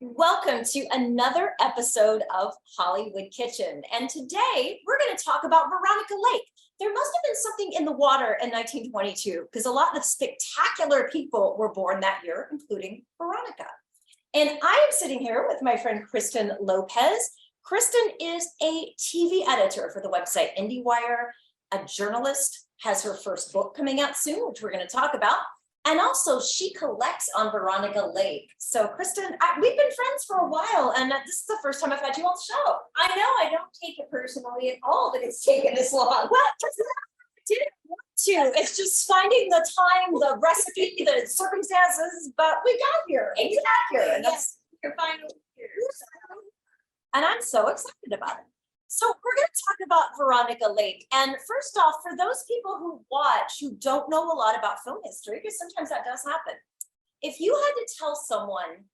Welcome to another episode of Hollywood Kitchen. And today we're going to talk about Veronica Lake. There must have been something in the water in 1922 because a lot of spectacular people were born that year, including Veronica. And I am sitting here with my friend Kristen Lopez. Kristen is a TV editor for the website IndieWire, a journalist, has her first book coming out soon, which we're going to talk about. And also she collects on Veronica Lake. So Kristen, we've been friends for a while, and this is the first time I've had you on the show. I know, I don't take it personally at all that it's taken this long. Well, I didn't want to. It's just finding the time, the recipe, the circumstances, but we got here. Exactly. We got here. And Yes, you're finally here. And I'm so excited about it. So we're going to talk about Veronica Lake. And first off, for those people who watch who don't know a lot about film history, because sometimes that does happen, if you had to tell someone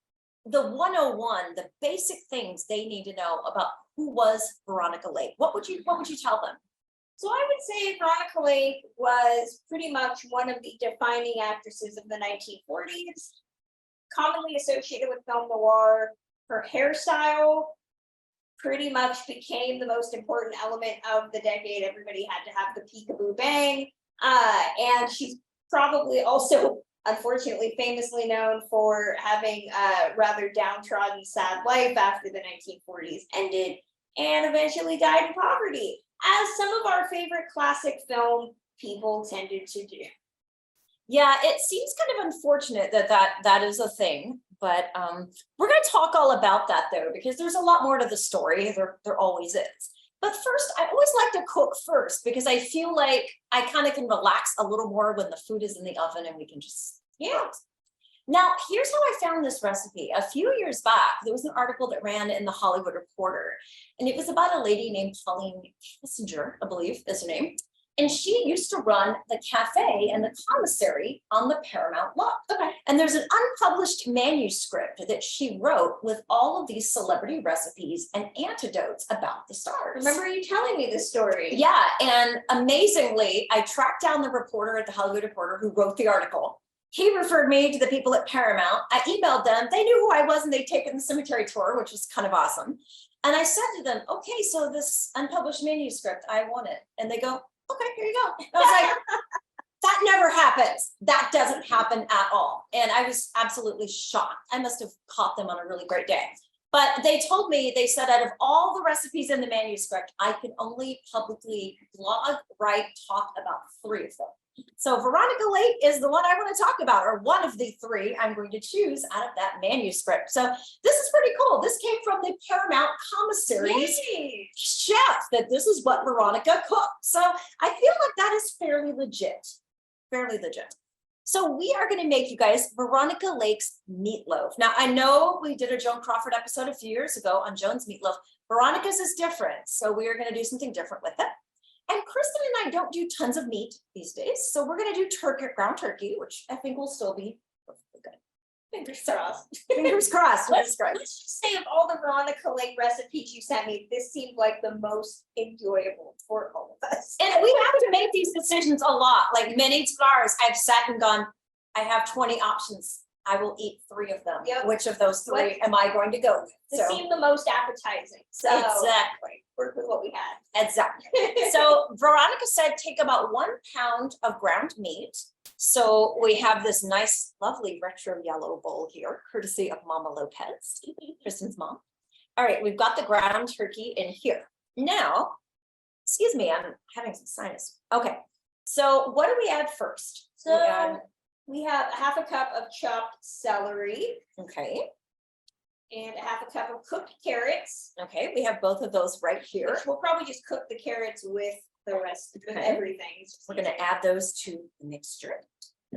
the 101, the basic things they need to know about who was Veronica Lake, what would you tell them? So I would say Veronica Lake was pretty much one of the defining actresses of the 1940s, commonly associated with film noir. Her hairstyle pretty much became the most important element of the decade. Everybody had to have the peekaboo bang. And she's probably also, unfortunately, famously known for having a rather downtrodden, sad life after the 1940s ended and eventually died in poverty, as some of our favorite classic film people tended to do. Yeah, it seems kind of unfortunate that is a thing, but we're going to talk all about that though, because there's a lot more to the story. There always is. But first, I always like to cook first because I feel like I kind of can relax a little more when the food is in the oven and we can just, yeah. Now, here's how I found this recipe. A few years back, there was an article that ran in the Hollywood Reporter, and it was about a lady named Pauline Kissinger, I believe is her name. And she used to run the cafe and the commissary on the Paramount lot. Okay. And there's an unpublished manuscript that she wrote with all of these celebrity recipes and anecdotes about the stars. Remember you telling me this story? Yeah, and amazingly, I tracked down the reporter at the Hollywood Reporter who wrote the article. He referred me to the people at Paramount. I emailed them. They knew who I was and they'd taken the cemetery tour, which was kind of awesome. And I said to them, okay, so this unpublished manuscript, I want it. And they go, okay, here you go. I was like, that never happens. That doesn't happen at all. And I was absolutely shocked. I must have caught them on a really great day. But they told me, they said out of all the recipes in the manuscript, I could only publicly blog, write, talk about 3 of them. So Veronica Lake is the one I want to talk about, or one of the 3 I'm going to choose out of that manuscript. So this is pretty cool. This came from the Paramount commissary's chef, that this is what Veronica cooked. So I feel like that is fairly legit, fairly legit. So we are going to make you guys Veronica Lake's meatloaf. Now I know we did a Joan Crawford episode a few years ago on Joan's meatloaf. Veronica's is different. So we are going to do something different with it. And Kristen and I don't do tons of meat these days, so we're going to do ground turkey, which I think will still be perfectly good. Fingers crossed. Fingers crossed. Let's just say of all the Veronica Lake recipes you sent me, this seemed like the most enjoyable for all of us. And we have to make these decisions a lot. Like many stars, I've sat and gone, I have 20 options. I will eat 3 of them. Yep. Which of those 3 am I going to go with? This seemed the most appetizing. So exactly. Work with what we had. Exactly. So Veronica said take about 1 pound of ground meat. So we have this nice, lovely retro yellow bowl here, courtesy of Mama Lopez, Kristen's mom. All right, we've got the ground turkey in here. Now, excuse me, I'm having some sinus. Okay, so what do we add first? So we have a 1/2 cup of chopped celery. Okay. And a 1/2 cup of cooked carrots. Okay, we have both of those right here. Which we'll probably just cook the carrots with the rest of everything. We're going to add those to the mixture.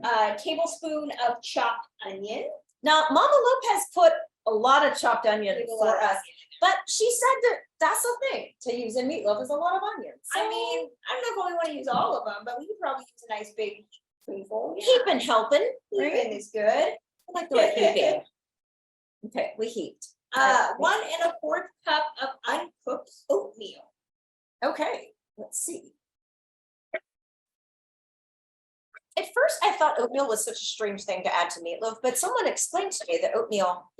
A tablespoon of chopped onion. Now, Mama Lopez put a lot of chopped onion for us, but she said that that's the thing to use in meatloaf is a lot of onions. So, I mean, I don't know if we want to use all of them, but we could probably use a nice big spoonful. Heaping helping. Heaping is good. I like the word heaping. Okay, we heaped. 1 1/4 cup of uncooked oatmeal. Okay, let's see. At first, I thought oatmeal was such a strange thing to add to meatloaf, but someone explained to me that oatmeal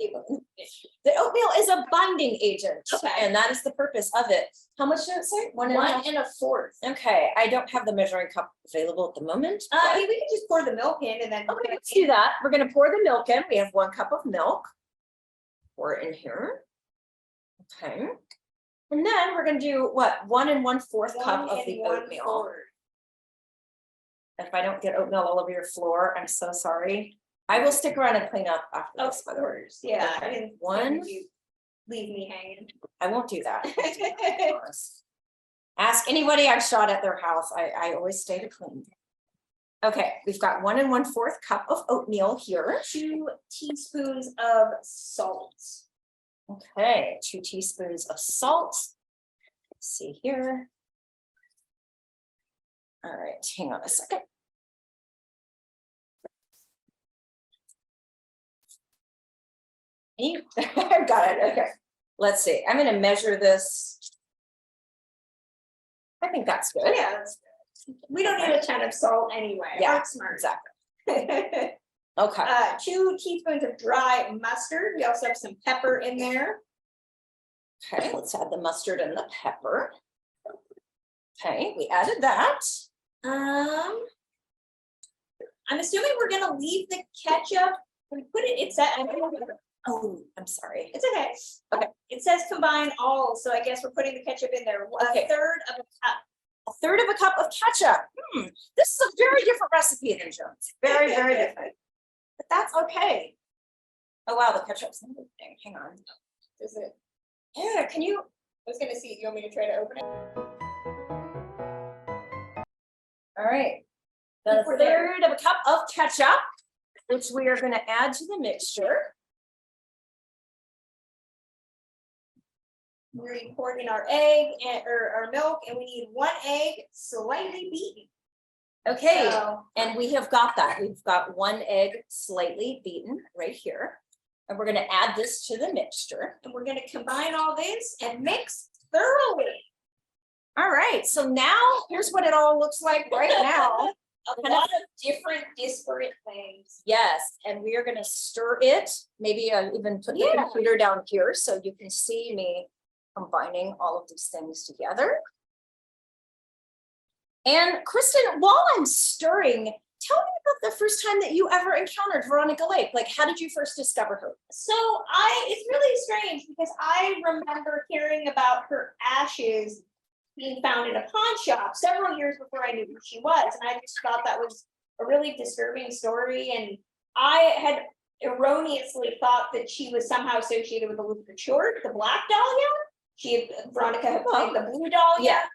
The oatmeal is a binding agent. Okay. And that is the purpose of it. How much did it say? One and a half? 1 1/4. Okay, I don't have the measuring cup available at the moment. I mean, we can just pour the milk in and then. Okay, let's do that. We're gonna pour the milk in. We have 1 cup of milk. Pour it in here. Okay. And then we're gonna do what? 1 1/4 cup of the oatmeal. If I don't get oatmeal all over your floor, I'm so sorry. I will stick around and clean up after Of this. by the way. course, yeah. Okay, I didn't one. think you'd leave me hanging. I won't do that. Ask anybody I've shot at their house. I always stay to clean. Okay, we've got 1 1/4 cup of oatmeal here. 2 teaspoons of salt. Okay, 2 teaspoons of salt. Let's see here. All right, hang on a second. I've got it. Okay, let's see. I'm going to measure this. I think that's good. Yeah, that's good. We don't need a ton of salt anyway. Yeah, That's smart. exactly. Okay. 2 teaspoons of dry mustard. We also have some pepper in there. Okay, let's add the mustard and the pepper. Okay, we added that. I'm assuming we're gonna leave the ketchup. We put it. It's at. Oh, I'm sorry. It's okay. Okay. It says combine all, so I guess we're putting the ketchup in there. Okay. 1/3 of a cup. 1/3 of a cup of ketchup. This is a very different recipe than Jones. Very, very different. But that's okay. Oh wow, the ketchup's in everything. Hang on. Is it? Yeah, can you? I was gonna see. You want me to try to open it? All right. The 1/3 of a cup of ketchup, which we are going to add to the mixture. We're pouring in our egg or our milk, and we need 1 egg slightly beaten. Okay, So, and we have got that. We've got 1 egg slightly beaten right here. And we're going to add this to the mixture. and we're gonna combine all this and mix thoroughly. All right, so now here's what it all looks like right now. A lot of different disparate things. Yes, and we are going to stir it. Maybe even put the Yeah. computer down here so you can see me combining all of these things together. And Kristen, while I'm stirring, tell me about the first time that you ever encountered Veronica Lake. Like, how did you first discover her? So it's really strange because I remember hearing about her ashes being found in a pawn shop several years before I knew who she was. And I just thought that was a really disturbing story. And I had erroneously thought that she was somehow associated with Elizabeth Short, the Black Dahlia. Veronica had played the Blue Dahlia.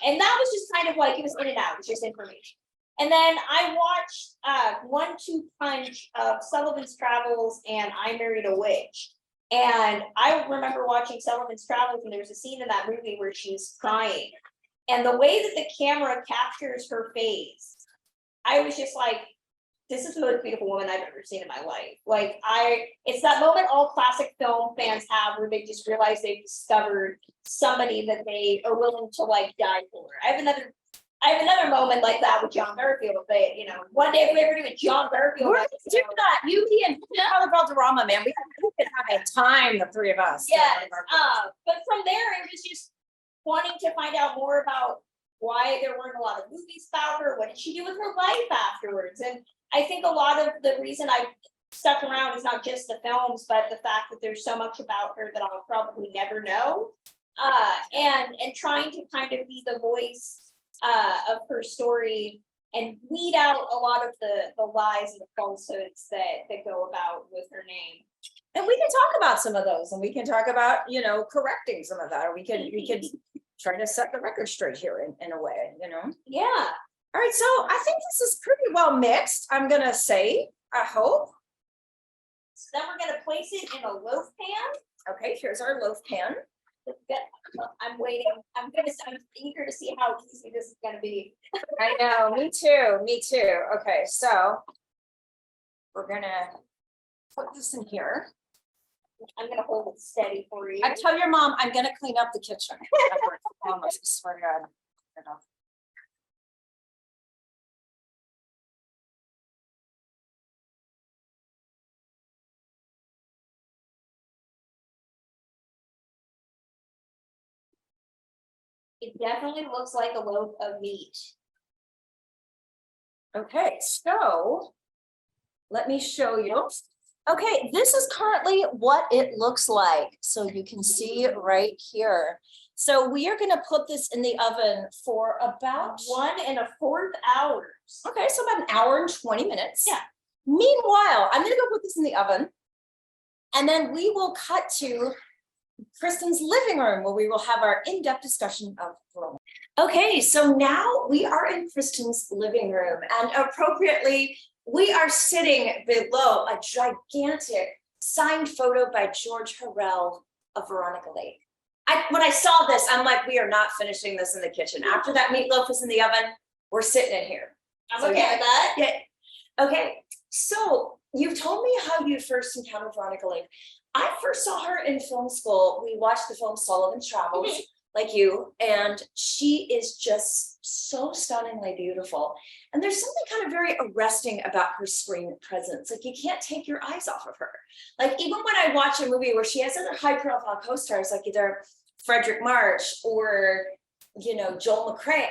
And that was just kind of like, it was in and out, it was just information. And then I watched 1-2 punch of Sullivan's Travels and I Married a Witch. And I remember watching Sullivan's Travels, and there was a scene in that movie where she's crying. And the way that the camera captures her face, I was just like, this is the most beautiful woman I've ever seen in my life. Like, it's that moment all classic film fans have where they just realize they've discovered somebody that they are willing to like die for. I have another moment like that with John Garfield. One day if we ever do a John Garfield. We're gonna do that. You, me, and Valderrama, man. We could have a time, the 3 of us. Yes. But from there, it was just wanting to find out more about why there weren't a lot of movies about her. What did she do with her life afterwards? And I think a lot of the reason I stuck around is not just the films, but the fact that there's so much about her that I'll probably never know. And trying to kind of be the voice of her story and weed out a lot of the lies and the falsehoods that go about with her name. And we can talk about some of those, and we can talk about, correcting some of that, or we could try to set the record straight here in a way, Yeah. All right, so I think this is pretty well mixed, I'm gonna say, I hope. So then we're gonna place it in a loaf pan. Okay, here's our loaf pan. I'm waiting. I'm eager to see how easy this is gonna be. I know, me too. Okay, so we're gonna put this in here. I'm gonna hold it steady for you. I tell your mom I'm gonna clean up the kitchen. I promise, I swear to God. It definitely looks like a loaf of meat. Okay, so let me show you. Okay, this is currently what it looks like. So you can see right here. So we are gonna put this in the oven for about 1.25 hours. okay, so about an hour and 20 minutes. Yeah. Meanwhile, I'm gonna go put this in the oven. And then we will cut to Kristen's living room where we will have our in-depth discussion of Veronica. Okay, so now we are in Kristen's living room, and appropriately, we are sitting below a gigantic signed photo by George Harrell of Veronica Lake. When I saw this, I'm like, we are not finishing this in the kitchen. After that meatloaf is in the oven, we're sitting in here. I'm okay with that. Yeah. Okay, so you've told me how you first encountered Veronica Lake. I first saw her in film school. We watched the film Sullivan's Travels, like you, and she is just so stunningly beautiful. And there's something kind of very arresting about her screen presence. Like you can't take your eyes off of her. Like even when I watch a movie where she has other high-profile co-stars, like either Frederick March or Joel McCrea,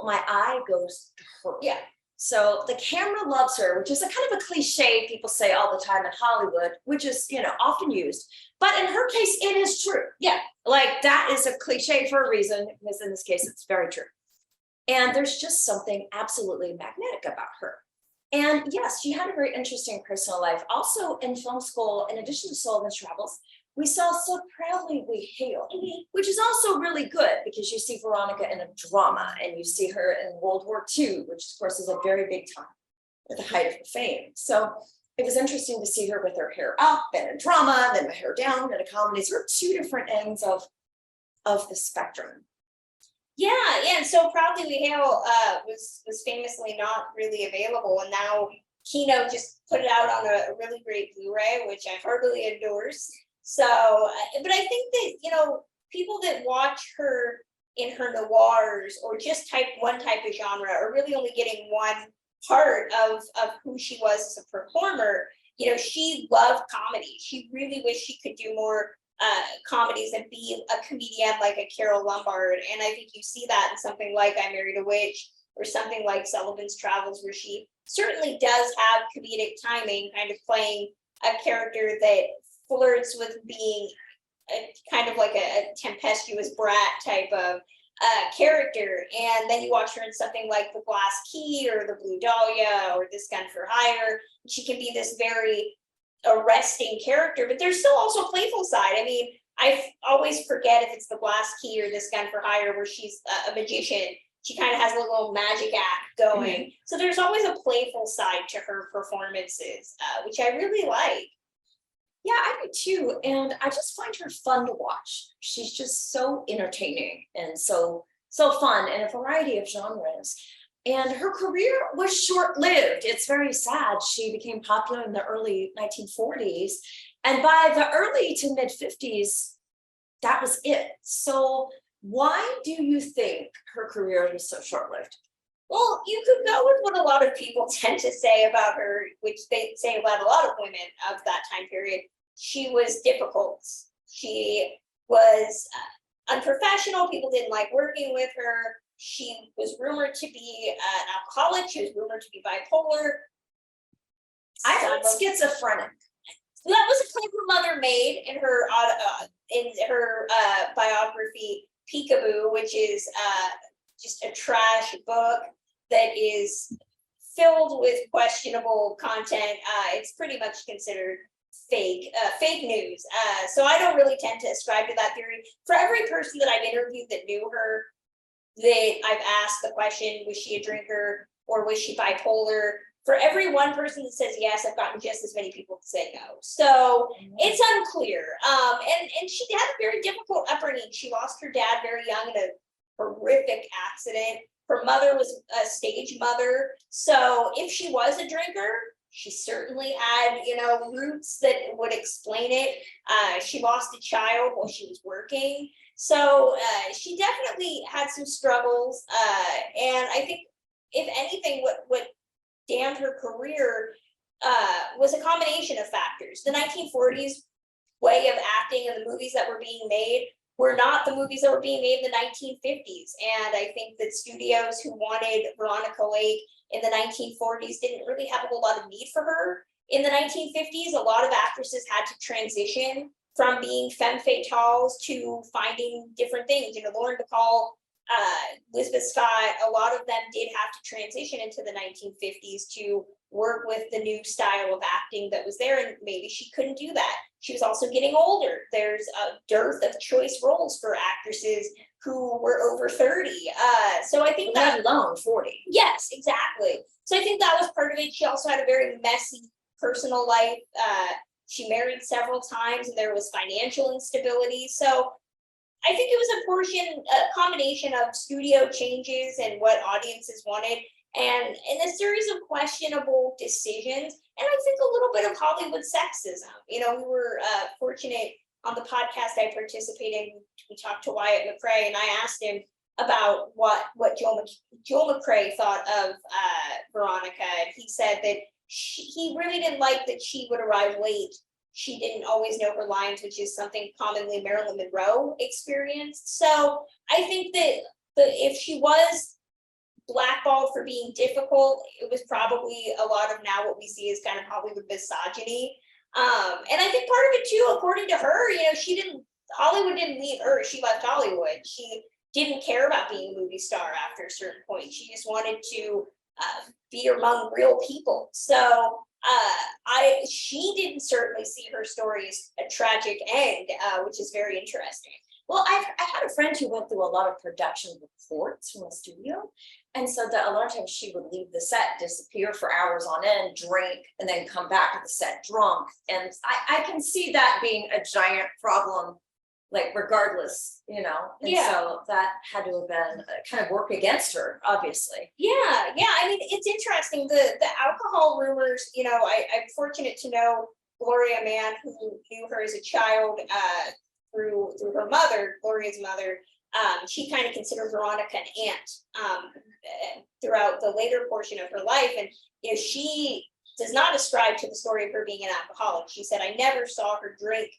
my eye goes to her. Yeah. So the camera loves her, which is a kind of a cliche people say all the time in Hollywood, which is, often used. But in her case, it is true. Yeah, like that is a cliche for a reason, because in this case, it's very true. And there's just something absolutely magnetic about her. And yes, she had a very interesting personal life. Also in film school, in addition to Sullivan's Travels, we saw So Proudly We Hail, which is also really good because you see Veronica in a drama and you see her in World War II, which of course is a very big time at the height of her fame. So it was interesting to see her with her hair up and a drama, then the hair down and a comedy. So we're two different ends of the spectrum. Yeah, and So Proudly We Hail was famously not really available, and now Kino just put it out on a really great Blu-ray, which I heartily endorse. So, but I think that, people that watch her in her noirs or just one type of genre are really only getting one part of who she was as a performer. She loved comedy. She really wished she could do more comedies and be a comedian like a Carol Lombard. And I think you see that in something like I Married a Witch or something like Sullivan's Travels, where she certainly does have comedic timing, kind of playing a character that flirts with being kind of like a tempestuous brat type of character. And then you watch her in something like The Glass Key or The Blue Dahlia or This Gun for Hire. She can be this very arresting character, but there's still also a playful side. I mean, I always forget if it's The Glass Key or This Gun for Hire where she's a magician. She kind of has a little magic act going. So there's always a playful side to her performances, which I really like. Yeah, I do too. And I just find her fun to watch. She's just so entertaining and so fun in a variety of genres. And her career was short-lived. It's very sad. She became popular in the early 1940s. And by the early to mid 50s, that was it. So why do you think her career was so short-lived? Well, you could go with what a lot of people tend to say about her, which they say about a lot of women of that time period. She was difficult. She was unprofessional. People didn't like working with her. She was rumored to be an alcoholic. She was rumored to be bipolar. I heard schizophrenic. That was a claim her mother made in her biography, Peekaboo, which is just a trash book that is filled with questionable content. It's pretty much considered fake news. So I don't really tend to ascribe to that theory. For every person that I've interviewed that knew her, that I've asked the question, was she a drinker or was she bipolar? For every one person that says yes, I've gotten just as many people to say no. So it's unclear. And she had a very difficult upbringing. She lost her dad very young in a horrific accident. Her mother was a stage mother. So if she was a drinker, she certainly had, roots that would explain it. She lost a child while she was working. So she definitely had some struggles. And I think, if anything, what damned her career was a combination of factors. The 1940s way of acting and the movies that were being made were not the movies that were being made in the 1950s. And I think that studios who wanted Veronica Lake in the 1940s didn't really have a whole lot of need for her. In the 1950s, a lot of actresses had to transition from being femme fatales to finding different things. You know, Lauren Bacall, Elizabeth Scott, a lot of them did have to transition into the 1950s to work with the new style of acting that was there, and maybe she couldn't do that. She was also getting older. There's a dearth of choice roles for actresses who were over 30. So I think that, let alone 40. yes, exactly. So I think that was part of it. She also had a very messy personal life. She married several times, and there was financial instability. So I think it was a combination of studio changes and what audiences wanted, and a series of questionable decisions, and I think a little bit of Hollywood sexism. You know, we were fortunate on the podcast I participated in. We talked to Wyatt McCrae, and I asked him about what Joel McCrae thought of Veronica, and he said that he really didn't like that she would arrive late. She didn't always know her lines, which is something commonly Marilyn Monroe experienced. So I think that if she was blackballed for being difficult, it was probably a lot of now what we see is kind of Hollywood misogyny. And I think part of it too, according to her, you know, Hollywood didn't leave her. She left Hollywood. She didn't care about being a movie star after a certain point. She just wanted to be among real people. So she didn't certainly see her story as a tragic end, which is very interesting. Well, I had a friend who went through a lot of production reports from the studio. And so that a lot of times she would leave the set, disappear for hours on end, drink, and then come back to the set drunk. And I can see that being a giant problem, like regardless, you know. And Yeah. so that had to have been kind of work against her, obviously. Yeah. I mean, it's interesting. The alcohol rumors, you know, I'm fortunate to know Gloria Mann, who knew her as a child through her mother, Gloria's mother. She kind of considered Veronica an aunt throughout the later portion of her life. And you know, she does not ascribe to the story of her being an alcoholic. She said, I never saw her drink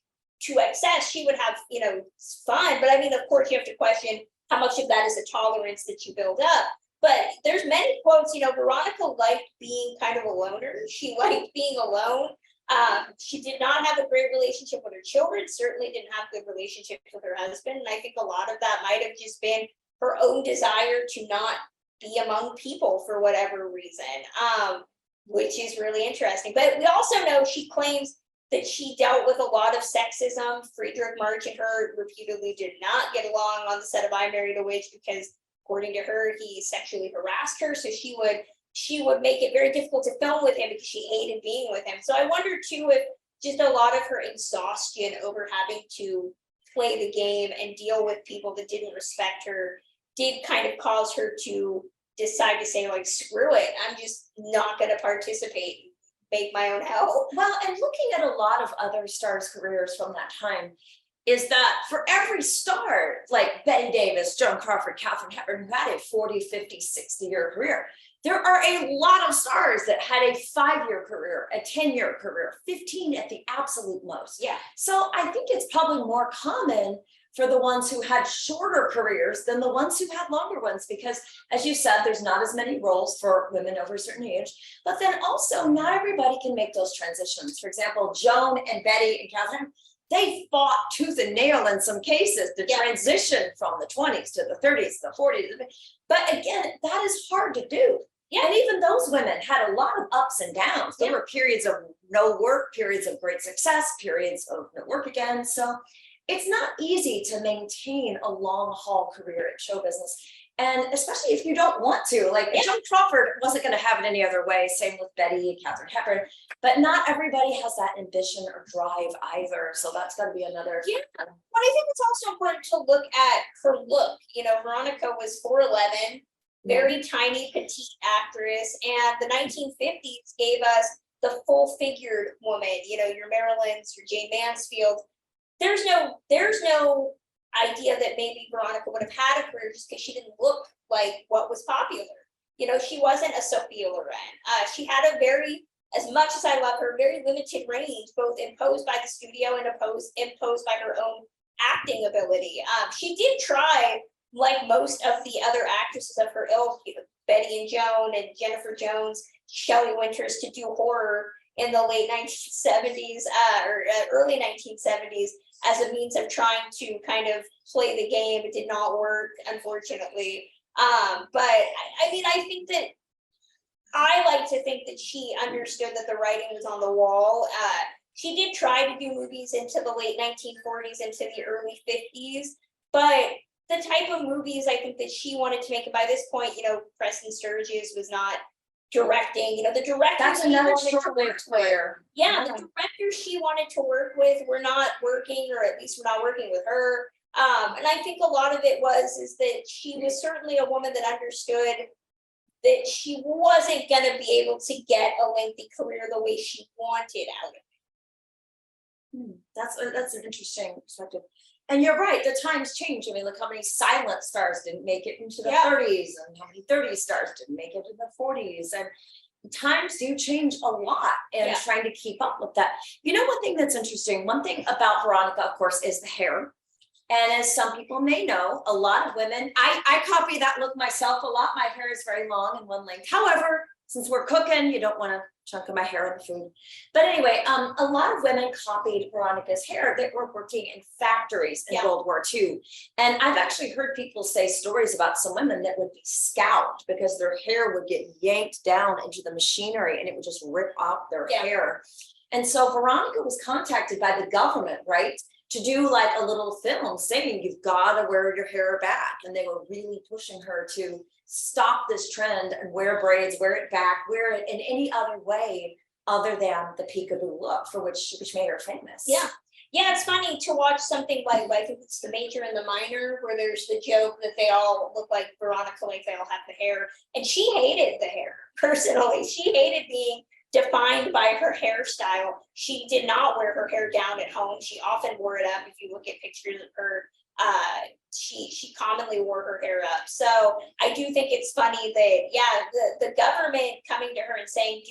to excess. She would have, you know, fun. But I mean, of course, you have to question how much of that is a tolerance that you build up. But there's many quotes, you know, Veronica liked being kind of a loner. She liked being alone. She did not have a great relationship with her children, certainly didn't have a good relationship with her husband. And I think a lot of that might have just been her own desire to not be among people for whatever reason, which is really interesting. But we also know she claims that she dealt with a lot of sexism. Friedrich March and her reputedly did not get along on the set of I Married a Witch because, according to her, he sexually harassed her. So she would make it very difficult to film with him because she hated being with him. So I wonder too if just a lot of her exhaustion over having to play the game and deal with people that didn't respect her did kind of cause her to decide to say, like, screw it, I'm just not going to participate, make my own hell. Well, and looking at a lot of other stars' careers from that time, is that for every star, like Betty Davis, Joan Crawford, Katharine Hepburn, who had a 40, 50, 60-year career, there are a lot of stars that had a 5-year career, a 10-year career, 15 at the absolute most. Yeah. So I think it's probably more common for the ones who had shorter careers than the ones who had longer ones, because as you said, there's not as many roles for women over a certain age, but then also not everybody can make those transitions. For example, Joan and Betty and Catherine, they fought tooth and nail in some cases to transition from the 20s to the 30s, the 40s. But again, that is hard to do. Yeah. And even those women had a lot of ups and downs. There were periods of no work, periods of great success, periods of no work again. So it's not easy to maintain a long haul career in show business. And especially if you don't want to, like Joan Crawford wasn't going to have it any other way. Same with Betty and Katharine Hepburn, but not everybody has that ambition or drive either. So that's got to be another. Yeah. But I think it's also important to look at her look. You know, Veronica was 4'11", very tiny, petite actress. And the 1950s gave us the full figured woman, you know, your Marilyns, your Jane Mansfield. There's no idea that maybe Veronica would have had a career just because she didn't look like what was popular. You know, she wasn't a Sophia Loren. She had a very, as much as I love her, very limited range, both imposed by the studio and imposed by her own acting ability. She did try, like most of the other actresses of her ilk, Betty and Joan and Jennifer Jones, Shelley Winters, to do horror in the late 1970s or early 1970s as a means of trying to kind of play the game. It did not work, unfortunately. But I mean, I think that I like to think that she understood that the writing was on the wall. She did try to do movies into the late 1940s, into the early 50s, but the type of movies I think that she wanted to make, and by this point, Preston Sturges was not directing, the directors That's she another wanted to short-lived work with. player. Yeah, the directors she wanted to work with were not working, or at least were not working with her. And I think a lot of it is that she was certainly a woman that understood that she wasn't gonna be able to get a lengthy career the way she wanted out of it. That's an interesting perspective. And you're right, the times change. I mean, look how many silent stars didn't make it into the 30s, and how many 30 stars didn't make it in the 40s. And times do change a lot, and trying to keep up with that. One thing that's interesting, one thing about Veronica, of course, is the hair. And as some people may know, a lot of women, I copy that look myself a lot. My hair is very long and one length. However, since we're cooking, you don't want a chunk of my hair on the food. But anyway, a lot of women copied Veronica's hair that were working in factories in World War II. And I've actually heard people say stories about some women that would be scalped because their hair would get yanked down into the machinery and it would just rip off their hair. And so Veronica was contacted by the government, right, to do like a little film saying you've got to wear your hair back. And they were really pushing her to stop this trend and wear braids, wear it back, wear it in any other way other than the peekaboo look, for which made her famous. Yeah, it's funny to watch something like I think it's The Major and the Minor, where there's the joke that they all look like Veronica Lake, they all have the hair, and she hated the hair personally. She hated being defined by her hairstyle. She did not wear her hair down at home. She often wore it up. If you look at pictures of her, she commonly wore her hair up. So I do think it's funny that the government coming to her and saying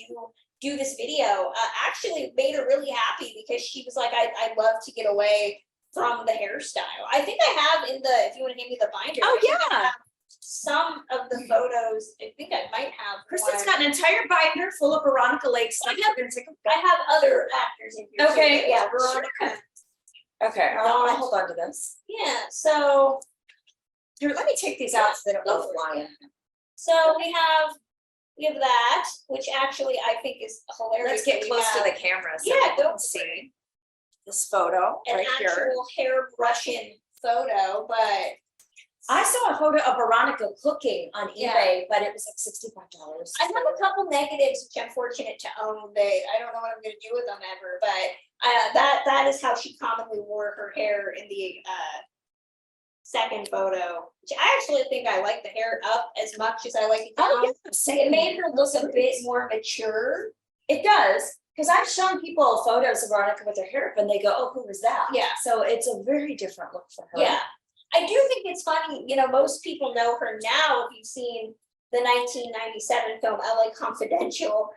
do this video actually made her really happy, because she was like, I love to get away from the hairstyle. I think I have if you want to hand me the binder. Oh yeah. Some of the photos, I think I might have. Kristen's got an entire binder full of Veronica Lake stuff. I have other actors in here. Okay. Too. Yeah, Veronica. Okay, I'll hold on to this. Yeah, so here, let me take these out so they don't go flying. So we have that, which actually I think is hilarious. Let's get close to the camera so we can see this photo right here. An actual hair brushing photo, but I saw a photo of Veronica cooking on eBay, but it was like $65. I have a couple negatives, which I'm fortunate to own, that I don't know what I'm going to do with them ever, but that is how she commonly wore her hair in the second photo, which I actually think I like the hair up as much as I like it down. Oh, yeah. It made her look a bit more mature. It does, because I've shown people photos of Veronica with her hair up and they go, oh, who was that? Yeah. So it's a very different look for her. Yeah. I do think it's funny, most people know her now if you've seen the 1997 film LA Confidential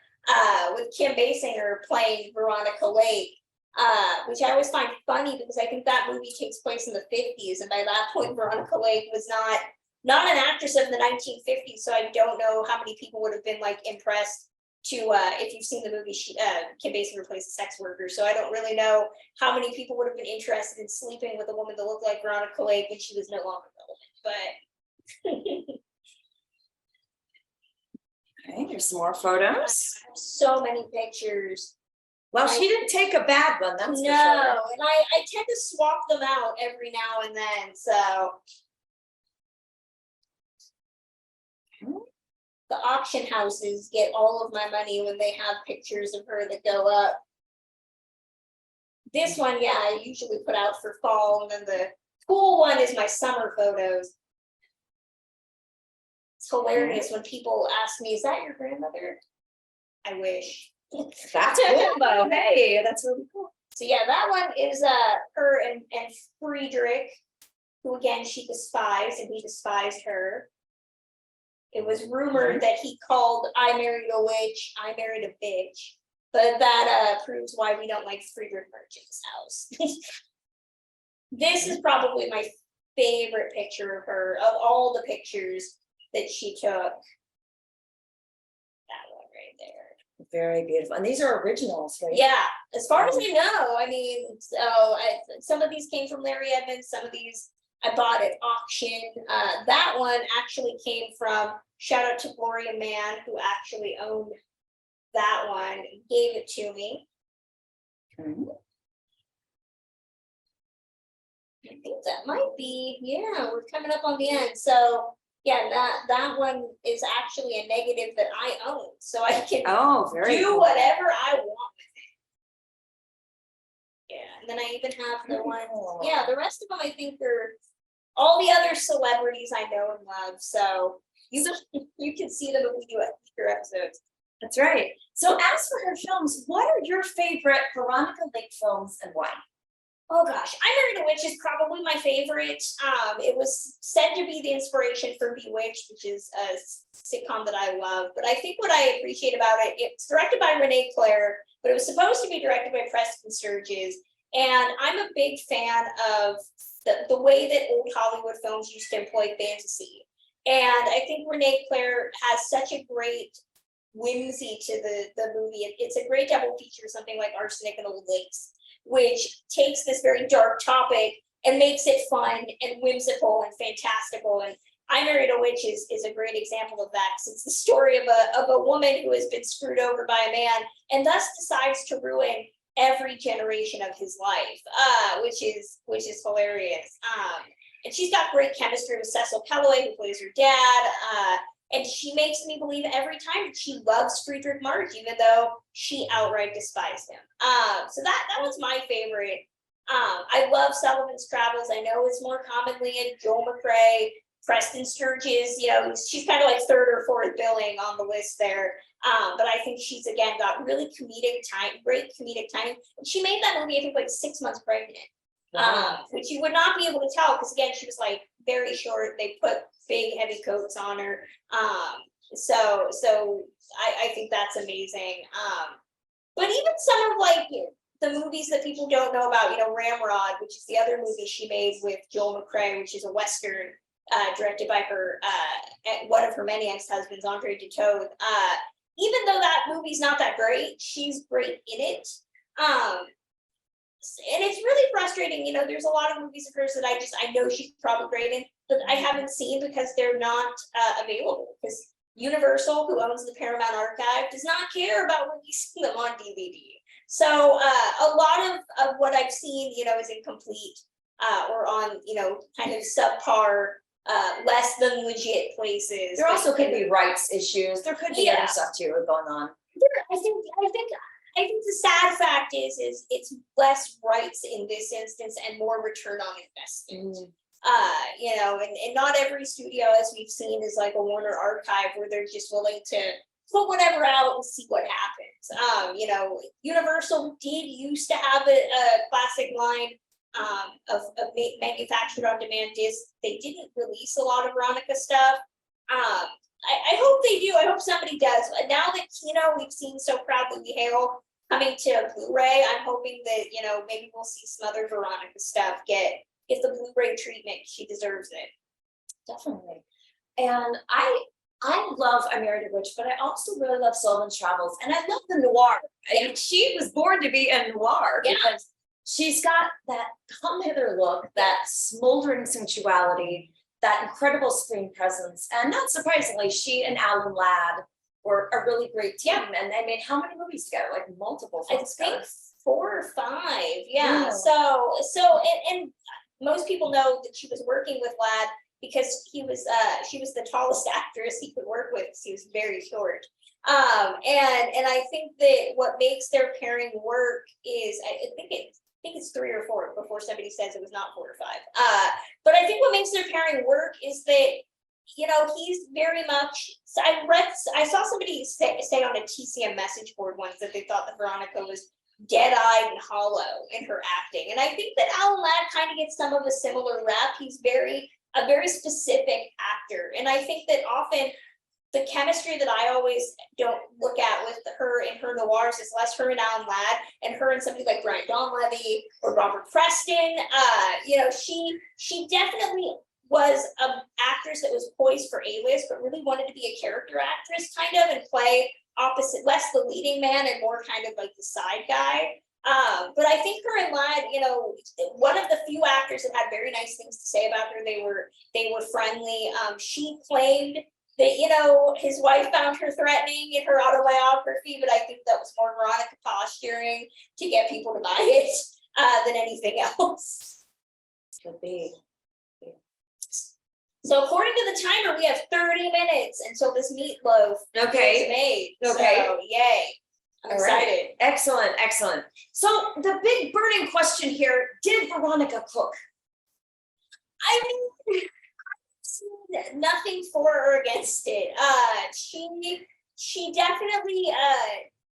with Kim Basinger playing Veronica Lake, which I always find funny because I think that movie takes place in the 50s, and by that point Veronica Lake was not an actress of the 1950s, so I don't know how many people would have been like impressed to if you've seen the movie. Kim Basinger plays a sex worker, so I don't really know how many people would have been interested in sleeping with a woman that looked like Veronica Lake when she was no longer relevant. But okay, here's some more photos. So many pictures. Well, she didn't take a bad one, that's no, for sure. And I tend to swap them out every now and then, so. The auction houses get all of my money when they have pictures of her that go up. This one, I usually put out for fall, and then the cool one is my summer photos. It's hilarious when people ask me, is that your grandmother? I wish. That's cool though. Hey, that's really cool. So that one is her and Friedrich, who again she despised, and he despised her. It was rumored that he called I married a witch, I married a bitch. But that proves why we don't like Friedrich Merchant's house. This is probably my favorite picture of her, of all the pictures that she took. That one right there. Very beautiful. And these are originals, right? Yeah, as far as I know, I mean, some of these came from Larry Edmonds, some of these I bought at auction. That one actually came from, shout out to Gloria Mann, who actually owned that one, gave it to me. Mhm. I think that might be, yeah, we're coming up on the end. So yeah, that one is actually a negative that I own. So I can Oh, very do cool. whatever I want with it. Yeah, and then I even have the Very ones, cool. yeah, the rest of them I think are all the other celebrities I know and love. So you can see them if we do future episodes. That's right. So as for her films, what are your favorite Veronica Lake films and why? Oh gosh, I Married a Witch is probably my favorite. It was said to be the inspiration for Bewitched, which is a sitcom that I love. But I think what I appreciate about it, it's directed by Renee Claire, but it was supposed to be directed by Preston Sturges. And I'm a big fan of the way that old Hollywood films used to employ fantasy. And I think Renee Claire has such a great whimsy to the movie. It's a great double feature, something like Arsenic and Old Lakes, which takes this very dark topic and makes it fun and whimsical and fantastical. And I Married a Witch is a great example of that, because it's the story of a woman who has been screwed over by a man and thus decides to ruin every generation of his life, which is hilarious. And she's got great chemistry with Cecil Kellaway, who plays her dad. And she makes me believe every time that she loves Friedrich March, even though she outright despised him. So that was my favorite. I love Sullivan's Travels. I know it's more commonly in Joel McCrea, Preston Sturges. You know, she's kind of like third or fourth billing on the list there. But I think she's again got really great comedic timing. And she made that movie, I think, like 6 months pregnant. Wow. Which you would not be able to tell, because again, she was like very short. They put big heavy coats on her. So I think that's amazing. But even some of like the movies that people don't know about, you know, Ramrod, which is the other movie she made with Joel McCrea, which is a Western, directed by her one of her many ex-husbands, Andre Dutoit. Even though that movie's not that great, she's great in it. And it's really frustrating, you know, there's a lot of movies of hers that I know she's probably great in, but I haven't seen because they're not available, because Universal, who owns the Paramount Archive, does not care about releasing them on DVD. So a lot of what I've seen, you know, is incomplete, or on, you know, kind of subpar, less than legit places. There also could be rights issues. There could be other stuff too going on. I think the sad fact is it's less rights in this instance and more return on investment. You know, and not every studio, as we've seen, is like a Warner Archive where they're just willing to put whatever out and see what happens. You know, Universal did used to have a classic line of manufactured on demand discs. They didn't release a lot of Veronica stuff. I hope they do. I hope somebody does. Now that, you know, we've seen So Proudly We Hail coming to Blu-ray, I'm hoping that, you know, maybe we'll see some other Veronica stuff get the Blu-ray treatment. She deserves it. Definitely. And I love I Married a Witch, but I also really love Sullivan's Travels, and I love the noir. I mean, she was born to be a noir because she's got that come hither look, that smoldering sensuality, that incredible screen presence, and not surprisingly, she and Alan Ladd were a really great team. And they made how many movies together? Like multiple films I think together. 4 or 5. Yeah. So and most people know that she was working with Ladd because she was the tallest actress he could work with. He was very short. And I think that what makes their pairing work is I think it's 3 or 4 before somebody says it was not 4 or 5. But I think what makes their pairing work is that, you know, he's very much. So I saw somebody say on a TCM message board once that they thought that Veronica was dead-eyed and hollow in her acting, and I think that Alan Ladd kind of gets some of a similar rep. He's a very specific actor, and I think that often the chemistry that I always don't look at with her in her noirs is less her and Alan Ladd and her and somebody like Brian Donlevy or Robert Preston. You know, she definitely was an actress that was poised for A-list, but really wanted to be a character actress kind of and play opposite, less the leading man and more kind of like the side guy. But I think her and Ladd, you know, one of the few actors that had very nice things to say about her. They were friendly. She claimed that, you know, his wife found her threatening in her autobiography, but I think that was more Veronica posturing to get people to buy it than anything else. Could be. So according to the timer, we have 30 minutes until this meatloaf is made. Okay. So yay. I'm excited. Right. Excellent, excellent. So the big burning question here, did Veronica cook? I mean, nothing for or against it. She definitely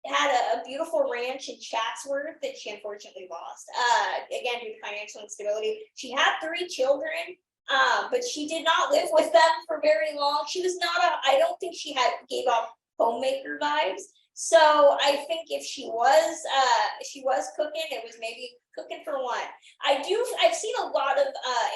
had a beautiful ranch in Chatsworth that she unfortunately lost. Again, due to financial instability. She had 3 children, but she did not live with them for very long. She was not I don't think she gave off homemaker vibes. So I think if she was cooking, it was maybe cooking for one. I've seen a lot of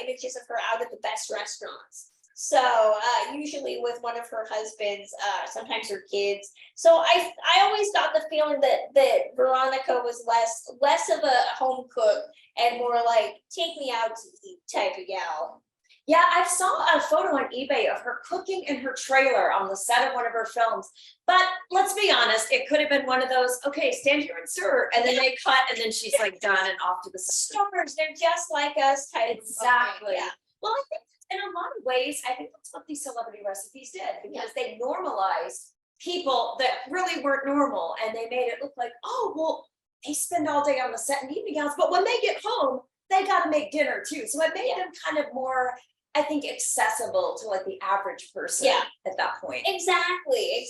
images of her out at the best restaurants. So usually with one of her husbands, sometimes her kids. So I always got the feeling that Veronica was less of a home cook and more like take me out to eat type of gal. Yeah, I saw a photo on eBay of her cooking in her trailer on the set of one of her films. But let's be honest, it could have been one of those, okay, stand here and stir, and then they cut, and then she's like done and off to the side. Stars, they're just like us type. Exactly. Yeah. Well, I think in a lot of ways, I think that's what these celebrity recipes did, because they normalized people that really weren't normal, and they made it look like, oh, well, they spend all day on the set in evening gowns, but when they get home, they got to make dinner too. So it made them kind of more, I think, accessible to like the average person at that point. Exactly.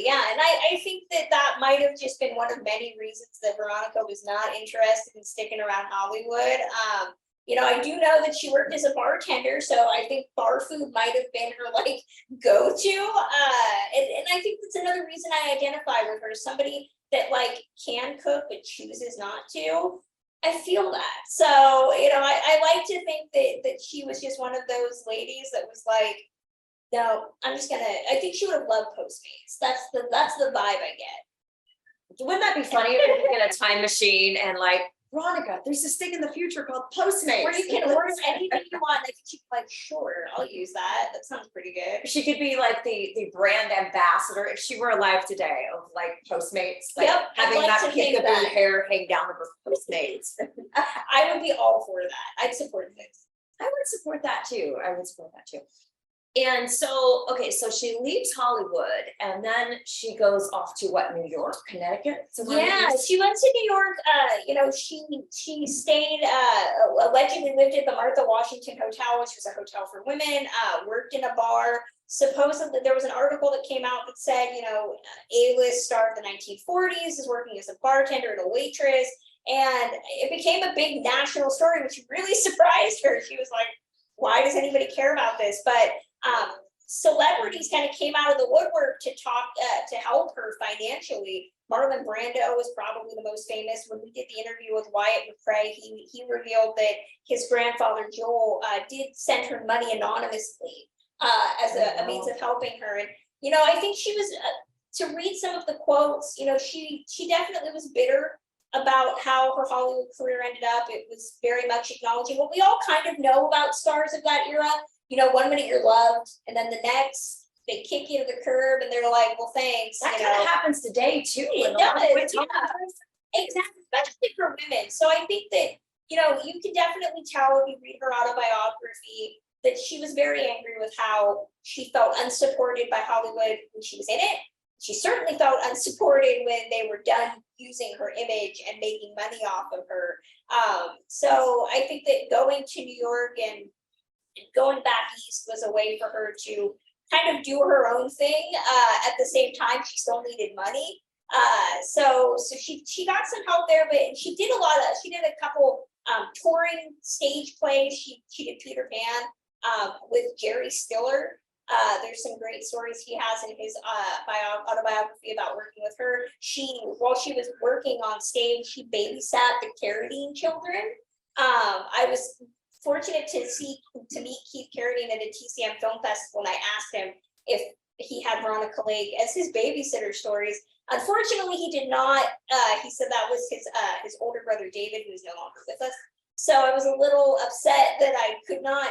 Yeah. And I think that might have just been one of many reasons that Veronica was not interested in sticking around Hollywood. You know, I do know that she worked as a bartender, so I think bar food might have been her like go-to. And I think that's another reason I identify with her, somebody that like can cook but chooses not to. I feel that. So, you know, I like to think that she was just one of those ladies that was like, no, I think she would have loved Postmates. That's the vibe I get. Wouldn't that be funny if we could get a time machine and like, Veronica, there's this thing in the future called Postmates. Where you can order anything you want. I think she'd be like, sure, I'll use that. That sounds pretty good. She could be like the brand ambassador if she were alive today of like Postmates. Like having that peekaboo hair hang down of her Postmates. I would be all for that. I'd support this. I would support that too. And so, okay, so she leaves Hollywood and then she goes off to what, New York, Connecticut? Yeah, she went to New York. You know, she stayed, allegedly lived at the Martha Washington Hotel, which was a hotel for women, worked in a bar. Supposedly, there was an article that came out that said, you know, A-list star of the 1940s is working as a bartender and a waitress. And it became a big national story, which really surprised her. She was like, why does anybody care about this? But celebrities kind of came out of the woodwork to talk to help her financially. Marlon Brando was probably the most famous. When we did the interview with Wyatt McCrae, he revealed that his grandfather Joel did send her money anonymously as a means of helping her. And you know, I think she was to read some of the quotes. You know, she definitely was bitter about how her Hollywood career ended up. It was very much acknowledging what we all kind of know about stars of that era. You know, 1 minute you're loved, and then the next they kick you to the curb, and they're like, "Well, thanks." That kind of happens today too. It does, exactly, especially for women. So I think that, you know, you can definitely tell if you read her autobiography that she was very angry with how she felt unsupported by Hollywood when she was in it. She certainly felt unsupported when they were done using her image and making money off of her. So I think that going to New York and going back east was a way for her to kind of do her own thing. At the same time, she still needed money. So she got some help there, but she did a couple touring stage plays. She did Peter Pan with Jerry Stiller. There's some great stories he has in his autobiography about working with her. While she was working on stage, she babysat the Carradine children. I was fortunate to meet Keith Carradine at a TCM Film Festival, and I asked him if he had Veronica Lake as his babysitter stories. Unfortunately, he did not. He said that was his older brother David, who is no longer with us. So I was a little upset that I could not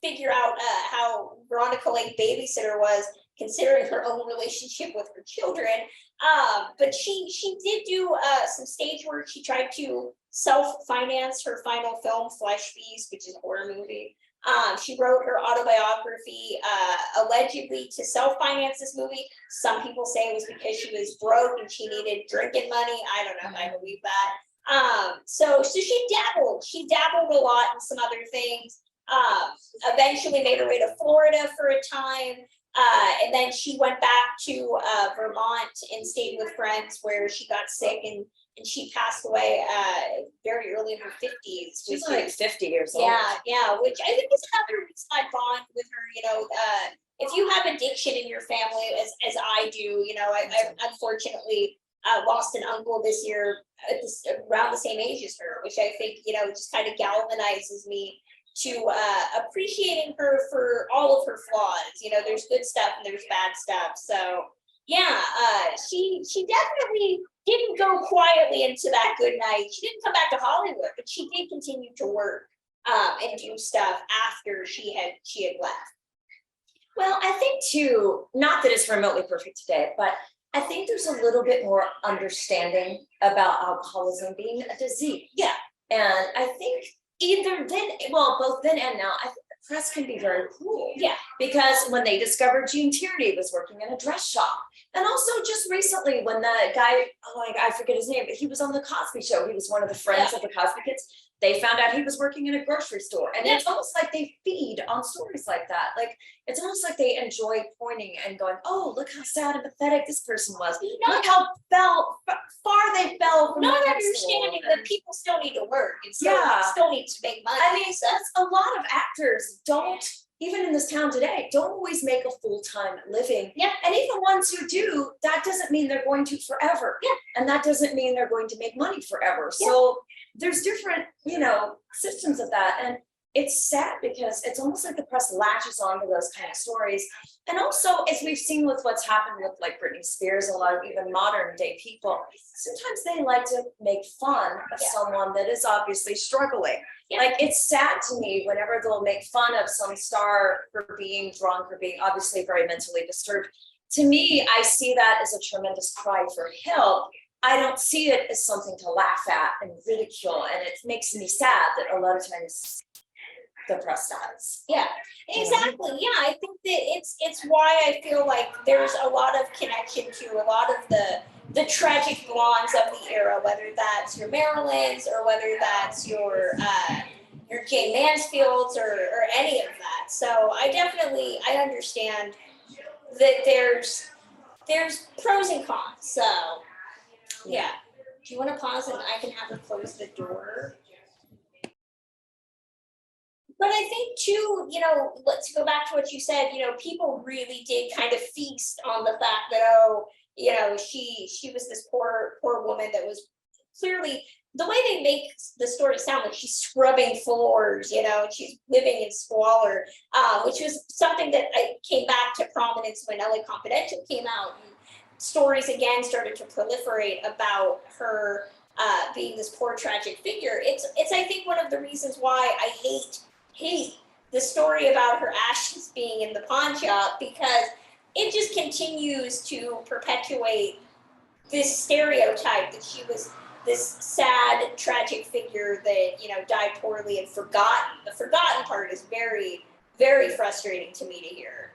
figure out how Veronica Lake babysitter was, considering her own relationship with her children. But she did do some stage work. She tried to self-finance her final film, Flesh Feast, which is a horror movie. She wrote her autobiography allegedly to self-finance this movie. Some people say it was because she was broke and she needed drinking money. I don't know if I believe that. So she dabbled a lot in some other things. Eventually made her way to Florida for a time. And then she went back to Vermont and stayed with friends, where she got sick and she passed away very early in her 50s. She's like 50 years old. Yeah, which I think is another reason I bond with her. If you have addiction in your family, as I do, I unfortunately lost an uncle this year around the same age as her, which I think, just kind of galvanizes me to appreciating her for all of her flaws. There's good stuff and there's bad stuff. So yeah, she definitely didn't go quietly into that good night. She didn't come back to Hollywood, but she did continue to work and do stuff after she had left. Well, I think too, not that it's remotely perfect today, but I think there's a little bit more understanding about alcoholism being a disease. Yeah. And I think both then and now, I think the press can be very cruel. Yeah. Because when they discovered Gene Tierney was working in a dress shop, and also just recently when the guy, I forget his name, but he was on the Cosby Show. He was one of the friends of the Cosby kids. They found out he was working in a grocery store, and it's almost like they feed on stories like that. Like, it's almost like they enjoy pointing and going, "Oh, look how sad and pathetic this person was. Look how far they fell from not understanding that people still need to work and still need to make money." I mean, that's a lot of actors don't, even in this town today, don't always make a full-time living. Yeah. And even ones who do, that doesn't mean they're going to forever. Yeah. And that doesn't mean they're going to make money forever. Yeah. So there's different, systems of that. And it's sad because it's almost like the press latches onto those kind of stories. And also, as we've seen with what's happened with like Britney Spears, a lot of even modern day people, sometimes they like to make fun of someone that is obviously struggling. Yeah. Like, it's sad to me whenever they'll make fun of some star for being drunk or being obviously very mentally disturbed. To me, I see that as a tremendous cry for help. I don't see it as something to laugh at and ridicule. And it makes me sad that a lot of times the press does. Yeah, exactly. Yeah, I think that it's why I feel like there's a lot of connection to a lot of the tragic blondes of the era, whether that's your Marilyns or whether that's your Jane Mansfields or any of that. So I understand that there's pros and cons. So yeah. Do you want to pause and I can have her close the door? But I think too, let's go back to what you said, people really did kind of feast on the fact that, she was this poor woman that was clearly, the way they make the story sound like she's scrubbing floors, she's living in squalor, which was something that came back to prominence when LA Confidential came out. And stories again started to proliferate about her being this poor tragic figure. It's I think one of the reasons why I hate the story about her ashes being in the pawn shop, because it just continues to perpetuate this stereotype that she was this sad, tragic figure that, died poorly and forgotten. The forgotten part is very, very frustrating to me to hear.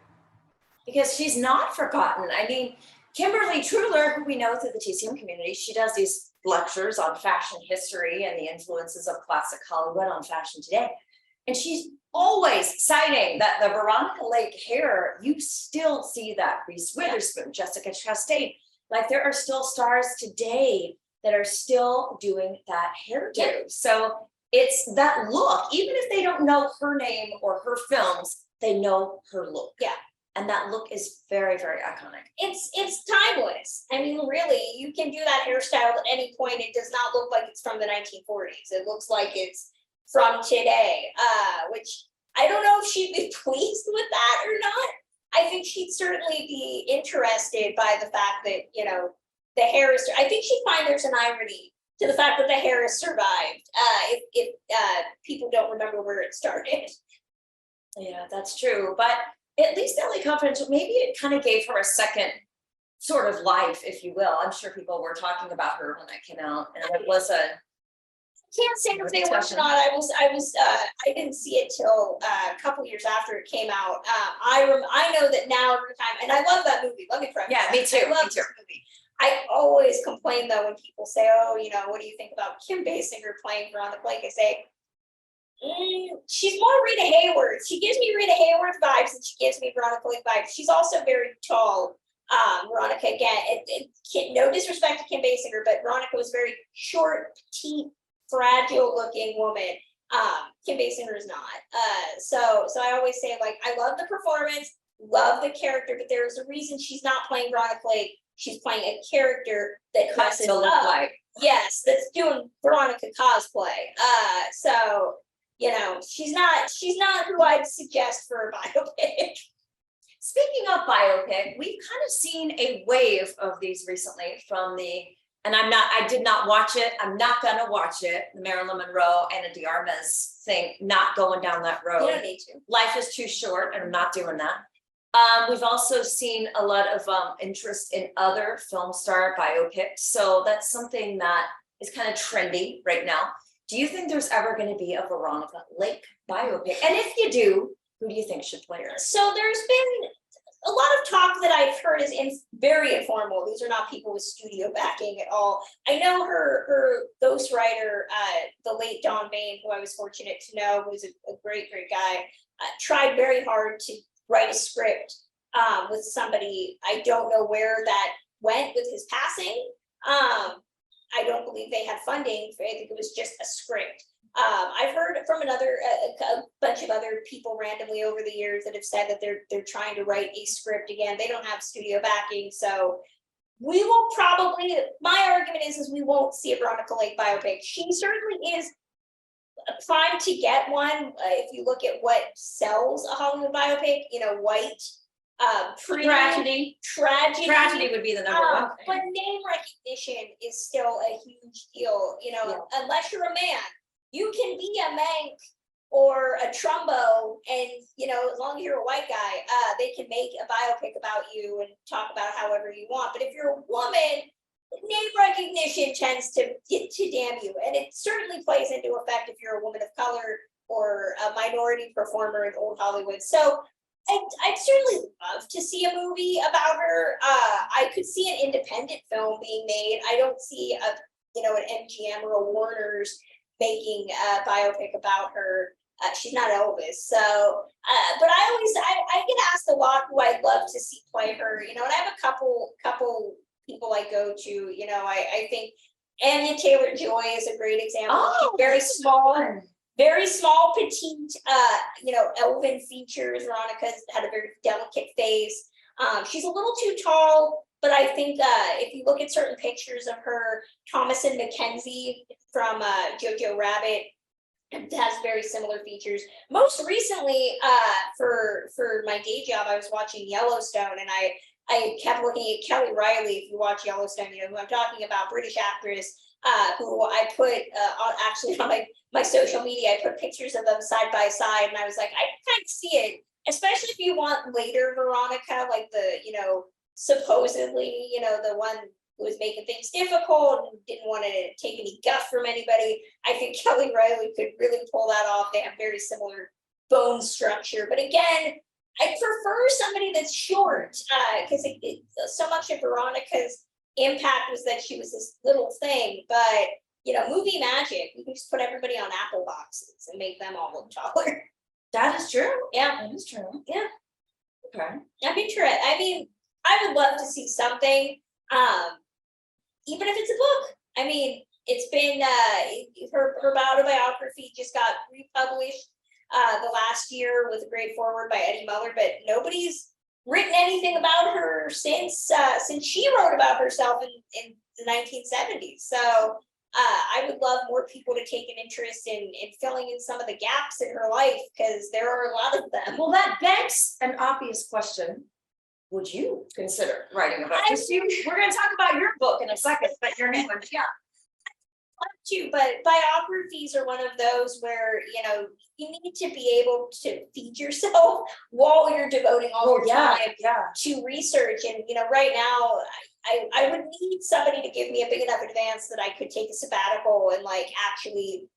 Because she's not forgotten. I mean, Kimberly Truler, who we know through the TCM community, she does these lectures on fashion history and the influences of classic Hollywood on fashion today. And she's always citing that the Veronica Lake hair, you still see that. Reese Witherspoon, Jessica Chastain, like there are still stars today that are still doing that hairdo. Yeah. So it's that look, even if they don't know her name or her films, they know her look. Yeah. And that look is very, very iconic. It's timeless. I mean, really, you can do that hairstyle at any point. It does not look like it's from the 1940s. It looks like it's from today, which I don't know if she'd be pleased with that or not. I think she'd certainly be interested by the fact that, you know, the hair is, I think she'd find there's an irony to the fact that the hair has survived, if people don't remember where it started. Yeah, that's true. But at least LA Confidential, maybe it kind of gave her a second sort of life, if you will. I'm sure people were talking about her when that came out, and it was a Can't say if they were or not. I didn't see it till a couple years after it came out. I know that now every time, and I love that movie. Let me preface. Yeah, me too. I love this movie. I always complain though when people say, "Oh, you know, what do you think about Kim Basinger playing Veronica Lake?" I say, she's more Rita Hayworth. She gives me Rita Hayworth vibes, and she gives me Veronica Lake vibes. She's also very tall. Veronica, again, no disrespect to Kim Basinger, but Veronica was very short, petite, fragile looking woman. Kim Basinger is not. So I always say, like, I love the performance, love the character, but there's a reason she's not playing Veronica Lake. She's playing a character that dresses up. Like. Yes, that's doing Veronica cosplay. So you know, she's not who I'd suggest for a biopic. Speaking of biopic, we've kind of seen a wave of these recently from and I did not watch it. I'm not gonna watch it. The Marilyn Monroe, Ana de Armas thing, not going down that road. You don't need to. Life is too short, and I'm not doing that. We've also seen a lot of interest in other film star biopics. So that's something that is kind of trendy right now. Do you think there's ever going to be a Veronica Lake biopic? And if you do, who do you think should play her? So there's been a lot of talk that I've heard is very informal. These are not people with studio backing at all. I know her ghostwriter, the late Don Bain, who I was fortunate to know, who's a great guy, tried very hard to write a script with somebody. I don't know where that went with his passing. I don't believe they had funding. I think it was just a script. I've heard from a bunch of other people randomly over the years that have said that they're trying to write a script again. They don't have studio backing, so we will probably. My argument is we won't see a Veronica Lake biopic. She certainly is primed to get one. If you look at what sells a Hollywood biopic, you know, white. Tragedy would be the number one thing. But name recognition is still a huge deal. You know, unless you're a man, you can be a Mank or a Trumbo, and you know, as long as you're a white guy, they can make a biopic about you and talk about however you want. But if you're a woman, name recognition tends to damn you, and it certainly plays into effect if you're a woman of color or a minority performer in old Hollywood. So I'd certainly love to see a movie about her. I could see an independent film being made. I don't see an MGM or a Warner's making a biopic about her. She's not Elvis. So, but I get asked a lot who I'd love to see play her, you know, and I have a couple people I go to, you know, I think Anya Taylor-Joy is a great example. Oh, she's very small, petite, elven features. Veronica's had a very delicate face. She's a little too tall, but I think if you look at certain pictures of her, Thomasin McKenzie from Jojo Rabbit has very similar features. Most recently, for my day job, I was watching Yellowstone, and I kept looking at Kelly Riley. If you watch Yellowstone, you know who I'm talking about, British actress, who I put actually on my social media. I put pictures of them side by side, and I was like, I can kind of see it, especially if you want later Veronica, like the, you know, supposedly, you know, the one who was making things difficult and didn't want to take any guff from anybody. I think Kelly Riley could really pull that off. They have very similar bone structure, but again, I prefer somebody that's short, because so much of Veronica's impact was that she was this little thing, but you know, movie magic, we can just put everybody on apple boxes and make them all look taller. That is true. Yeah, that is true. Yeah. Okay. I'm interested. I mean, I would love to see something, even if it's a book. I mean, it's been her autobiography just got republished the last year with a great foreword by Eddie Muller, but nobody's written anything about her since she wrote about herself in the 1970s. So I would love more people to take an interest in filling in some of the gaps in her life, because there are a lot of them. Well, that begs an obvious question. Would you consider writing about this? We're gonna talk about your book in a second, but your name, yeah. Too, but biographies are one of those where, you know, you need to be able to feed yourself while you're devoting all your time to research. And, you know, right now I would need somebody to give me a big enough advance that I could take a sabbatical and like actually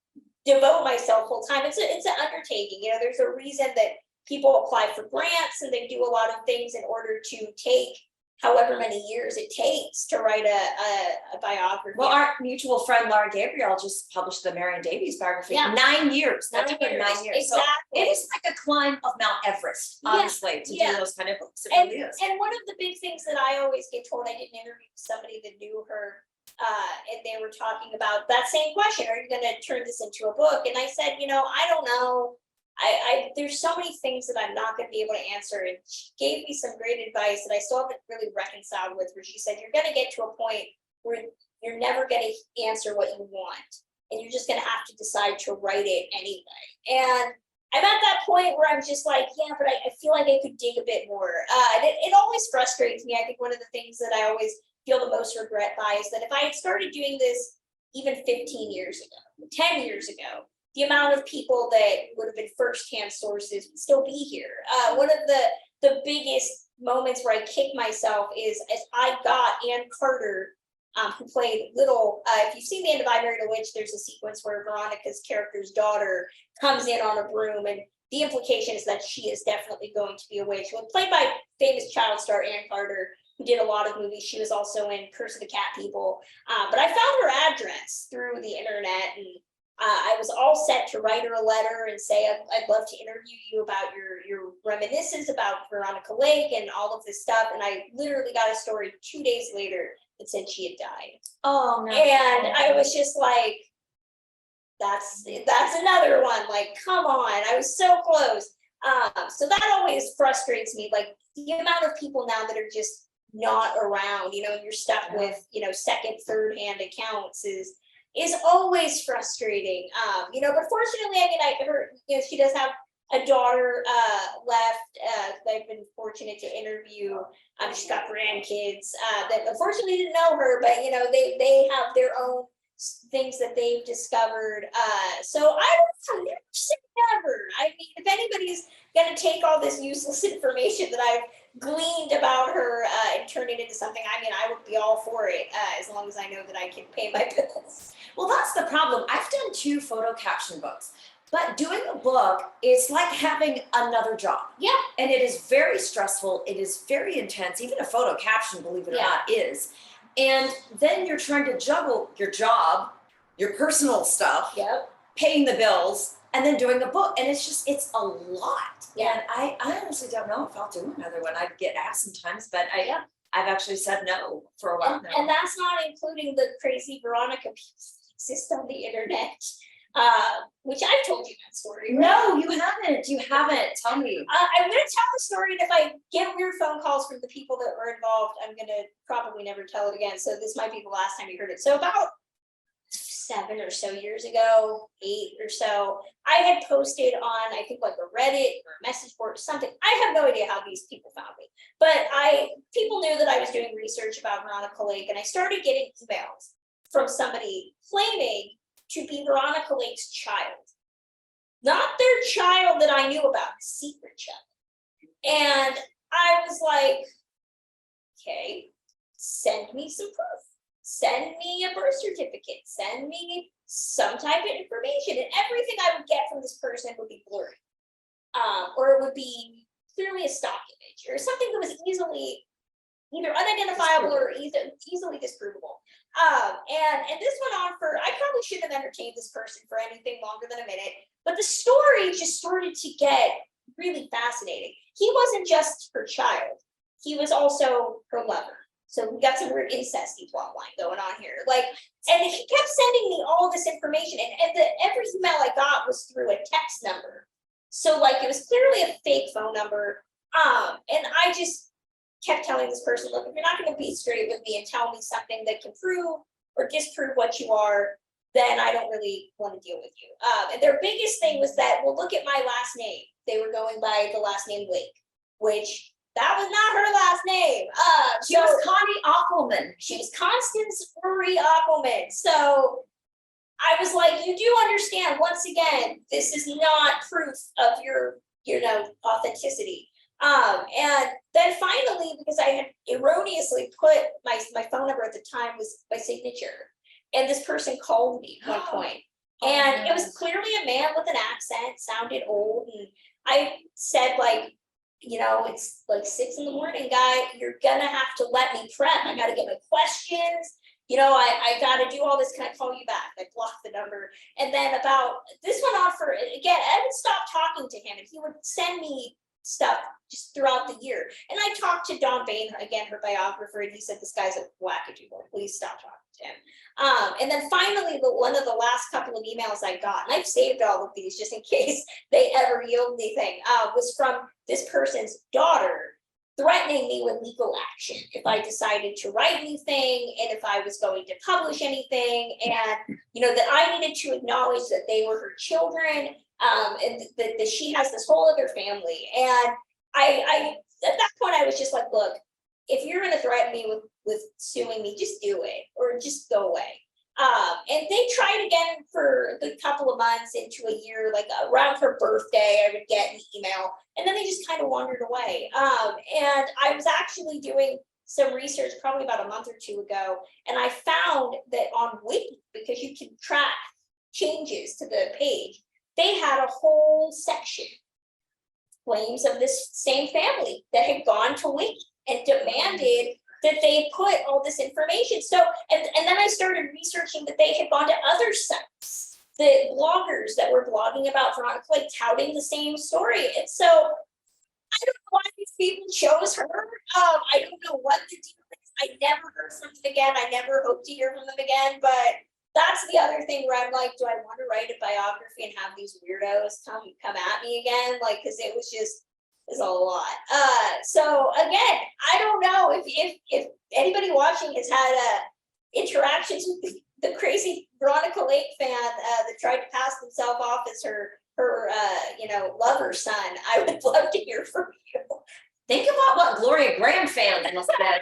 devote myself full time. It's an undertaking. You know, there's a reason that people apply for grants and they do a lot of things in order to take however many years it takes to write a biography. Well, our mutual friend Laura Gabriel just published the Marion Davies biography. Yeah. 9 years. That 9 took her years. 9 years. Exactly. So it is like a climb of Mount Everest, honestly, to do those kind of books. It And, really is. and one of the big things that I always get told, I did an interview with somebody that knew her, and they were talking about that same question: are you going to turn this into a book? And I said, you know, I don't know. There's so many things that I'm not going to be able to answer. And she gave me some great advice that I still haven't really reconciled with, where she said, you're going to get to a point where you're never going to answer what you want, and you're just going to have to decide to write it anyway. And I'm at that point where I'm just like, yeah, but I feel like I could dig a bit more. And it always frustrates me. I think one of the things that I always feel the most regret by is that if I had started doing this even 15 years ago, 10 years ago, the amount of people that would have been firsthand sources would still be here. One of the biggest moments where I kick myself is as I got Ann Carter, who played Little. If you've seen The End of I Married a Witch, there's a sequence where Veronica's character's daughter comes in on a broom, and the implication is that she is definitely going to be a witch. Well, played by famous child star Ann Carter, who did a lot of movies. She was also in Curse of the Cat People. But I found her address through the internet, and I was all set to write her a letter and say, I'd love to interview you about your reminiscence about Veronica Lake and all of this stuff. And I literally got a story 2 days later that said she had died. Oh no. And I was just like, that's another one. Like, come on, I was so close. So that always frustrates me. Like the amount of people now that are just not around, you know, and you're stuck with, you know, second, third hand accounts is always frustrating. You know, but fortunately, I mean, I heard, you know, she does have a daughter left. I've been fortunate to interview. She's got grandkids that unfortunately didn't know her, but you know, they have their own things that they've discovered. So I don't know, never say never. I mean, if anybody's gonna take all this useless information that I've gleaned about her and turn it into something, I mean, I would be all for it, as long as I know that I can pay my bills. Well, that's the problem. I've done 2 photo caption books, but doing a book is like having another job. Yeah. And it is very stressful. It is very intense. Even a photo caption, believe it or not, is. And then you're trying to juggle your job, your personal stuff, Yep. paying the bills, and then doing a book. And it's a lot. Yeah. And I honestly don't know if I'll do another one. I get asked sometimes, but I've actually said no for a while now. And that's not including the crazy Veronica piece that exists on the internet, which I've told you that story. Right? No, you haven't. You haven't. Tell me. I'm going to tell the story, and if I get weird phone calls from the people that were involved, I'm going to probably never tell it again. So this might be the last time you heard it. So about 7 or so years ago, 8 or so, I had posted on, I think, like a Reddit or a message board or something. I have no idea how these people found me, but people knew that I was doing research about Veronica Lake, and I started getting emails from somebody claiming to be Veronica Lake's child. Not their child that I knew about, a secret child. And I was like, okay, send me some proof. Send me a birth certificate. Send me some type of information. And everything I would get from this person would be blurry. Or it would be clearly a stock image or something that was easily either unidentifiable or easily disprovable. And this went on for, I probably shouldn't have entertained this person for anything longer than a minute, but the story just started to get really fascinating. He wasn't just her child, he was also her lover. So we got some weird incesty plot line going on here. Like, and he kept sending me all this information, and every email I got was through a text number. So like, it was clearly a fake phone number. And I just kept telling this person, look, if you're not gonna be straight with me and tell me something that can prove or disprove what you are, then I don't really want to deal with you. And their biggest thing was that, well, look at my last name. They were going by the last name Lake, which that was not her last name. She was Connie Ockelman. She was Constance Marie Ockelman. So I was like, you do understand, once again, this is not proof of your, authenticity. And then finally, because I had erroneously put my phone number at the time was my signature, and this person called me at one point, and it was clearly a man with an accent, sounded old, and I said, like, it's like 6 a.m, guy, you're gonna have to let me prep. I gotta get my questions. I gotta do all this. Can I call you back? I blocked the number. And then this went on for, again, I would stop talking to him and he would send me stuff just throughout the year. And I talked to Don Bain, again, her biographer, and he said, this guy's a wackadoodle. Please stop talking to him. And then finally, one of the last couple of emails I got, and I've saved all of these just in case they ever yield anything, was from this person's daughter threatening me with legal action if I decided to write anything and if I was going to publish anything, and that I needed to acknowledge that they were her children, and that she has this whole other family. And I at that point I was just like, look, if you're going to threaten me with suing me, just do it or just go away. And they tried again for a good couple of months into a year, like around her birthday, I would get an email, and then they just kind of wandered away. And I was actually doing some research probably about a month or two ago, and I found that on Wiki, because you can track changes to the page, they had a whole section, claims of this same family that had gone to Wiki and demanded that they put all this information. So, and then I started researching that they had gone to other sites, the bloggers that were blogging about Veronica Lake, touting the same story. And so I don't know why these people chose her. I don't know what the deal is. I never heard from them again. I never hope to hear from them again. But that's the other thing where I'm like, do I want to write a biography and have these weirdos come at me again? Like, because it was just, is a lot. So again, I don't know if anybody watching has had interactions with the crazy Veronica Lake fan that tried to pass themselves off as her lover's son. I would love to hear from you. Think about what Gloria Graham fan must have.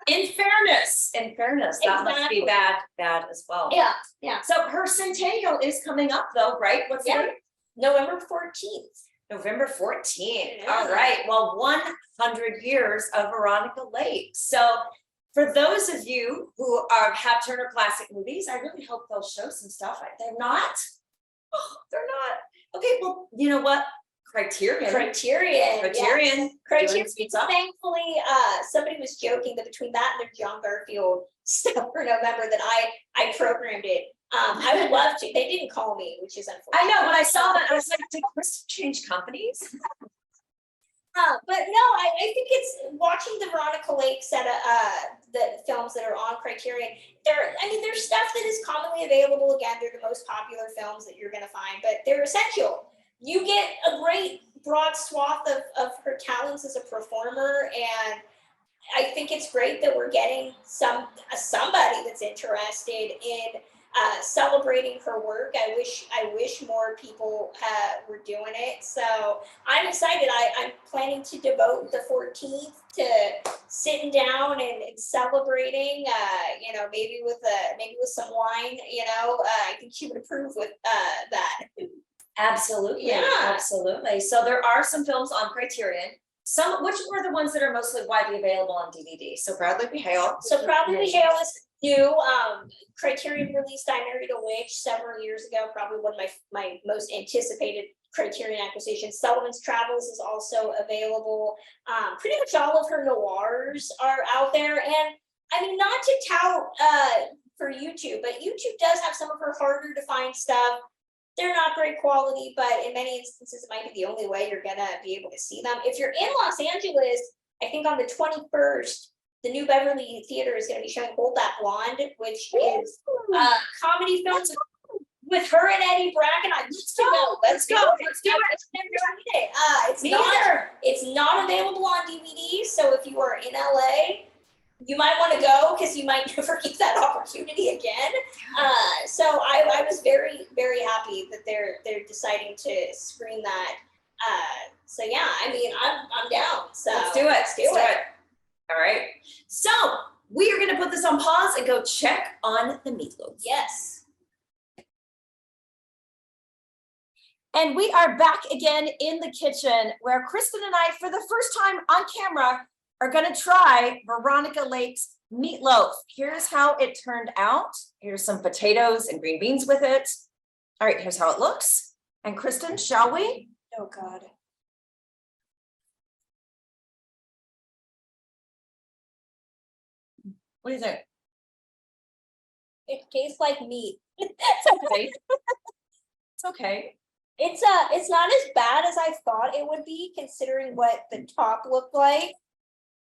In fairness, that must be bad as well. Yeah. So her centennial is coming up though, right? What's the date? November 14th. November 14th. Yeah. All right. Well, 100 years of Veronica Lake. So for those of you who have Turner Classic Movies, I really hope they'll show some stuff. They're not. Oh, they're not. Okay. Well, you know what? Criterion. Yes. Criterion. Stuff. Thankfully, somebody was joking that between that and their John Garfield stuff for November that I programmed it. I would love to. They didn't call me, which is unfortunate. I know when I saw that, I was like, did Kristen change companies? But no, I think it's watching the Veronica Lake set the films that are on Criterion. There's stuff that is commonly available. Again, they're the most popular films that you're going to find, but they're essential. You get a great broad swath of her talents as a performer, and I think it's great that we're getting somebody that's interested in celebrating her work. I wish more people were doing it. So I'm excited. I'm planning to devote the 14th to sitting down and celebrating. Maybe with some wine. I think she would approve with that. Absolutely. Yeah. Absolutely. So there are some films on Criterion. Which were the ones that are mostly widely available on DVD? So Proudly We Hail. So Proudly We Hail is new. Criterion released I Married a Witch several years ago, probably one of my most anticipated Criterion acquisitions. Sullivan's Travels is also available. Pretty much all of her noirs are out there. And not to tout for YouTube, but YouTube does have some of her harder to find stuff. They're not great quality, but in many instances, it might be the only way you're gonna be able to see them. If you're in Los Angeles, I think on the 21st, the New Beverly Theater is gonna be showing Hold That Blonde, which is a comedy film with her and Eddie Bracken. Let's go. It's not available on DVD, so if you are in LA, you might want to go because you might never get that opportunity again. So I was very, very happy that they're deciding to screen that. So yeah, I mean, I'm down. So let's do it. Let's do it. All right. So we are going to put this on pause and go check on the meatloaf. Yes. And we are back again in the kitchen where Kristen and I, for the first time on camera, are going to try Veronica Lake's meatloaf. Here's how it turned out. Here's some potatoes and green beans with it. All right, here's how it looks. And Kristen, shall we? Oh God. What do you think? It tastes like meat. It's okay. It's okay. It's not as bad as I thought it would be, considering what the top looked like.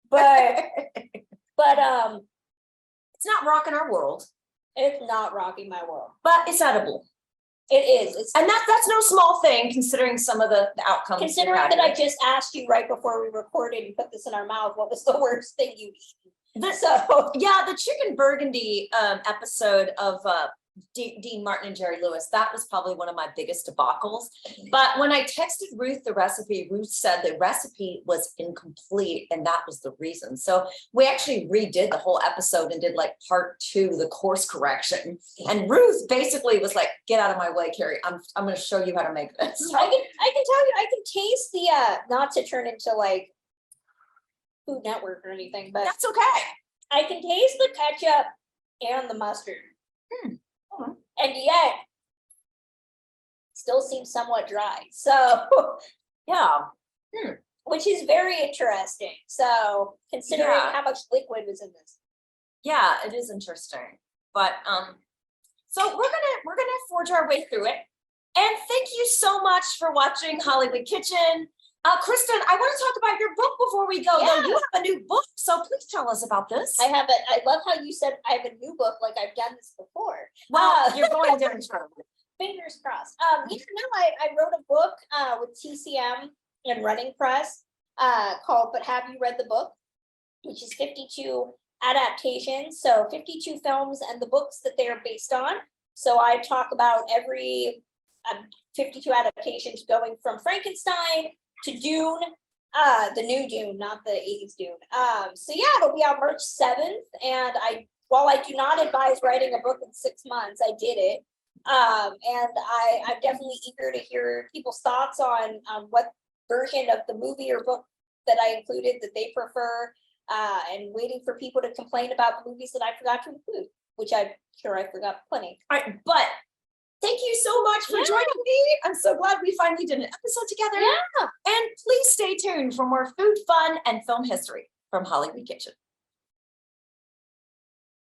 But it's not rocking our world. It's not rocking my world. But it's edible. It is. And that's no small thing, considering some of the outcomes. Considering that I just asked you right before we recorded and put this in our mouth, what was the worst thing you eaten? So yeah, the chicken burgundy episode of Dean Martin and Jerry Lewis, that was probably one of my biggest debacles. But when I texted Ruth the recipe, Ruth said the recipe was incomplete, and that was the reason. So we actually redid the whole episode and did like part 2, the course correction. And Ruth basically was like, "Get out of my way, Carrie. I'm going to show you how to make this." I can tell you, I can taste the not to turn into like Food Network or anything, but that's okay. I can taste the ketchup and the mustard. And yet still seems somewhat dry. So yeah. Which is very interesting. So considering how much liquid was in this. Yeah, it is interesting. But so we're gonna forge our way through it. And thank you so much for watching Hollywood Kitchen. Kristen, I want to talk about your book before we go. Yeah. Though you have a new book, so please tell us about this. I love how you said I have a new book, like I've done this before. Well, you're going down. Fingers crossed. I wrote a book with TCM and Running Press called "But Have You Read the Book?" which is 52 adaptations, so 52 films and the books that they are based on. So I talk about every 52 adaptations, going from Frankenstein to Dune, the new Dune, not the 80s Dune. So yeah, it'll be out March 7th. And while I do not advise writing a book in 6 months, I did it. And I'm definitely eager to hear people's thoughts on what version of the movie or book that I included that they prefer, and waiting for people to complain about the movies that I forgot to include, which I'm sure I forgot plenty. All right, but thank you so much for joining me. I'm so glad we finally did an episode together. Yeah. And please stay tuned for more food, fun, and film history from Hollywood Kitchen.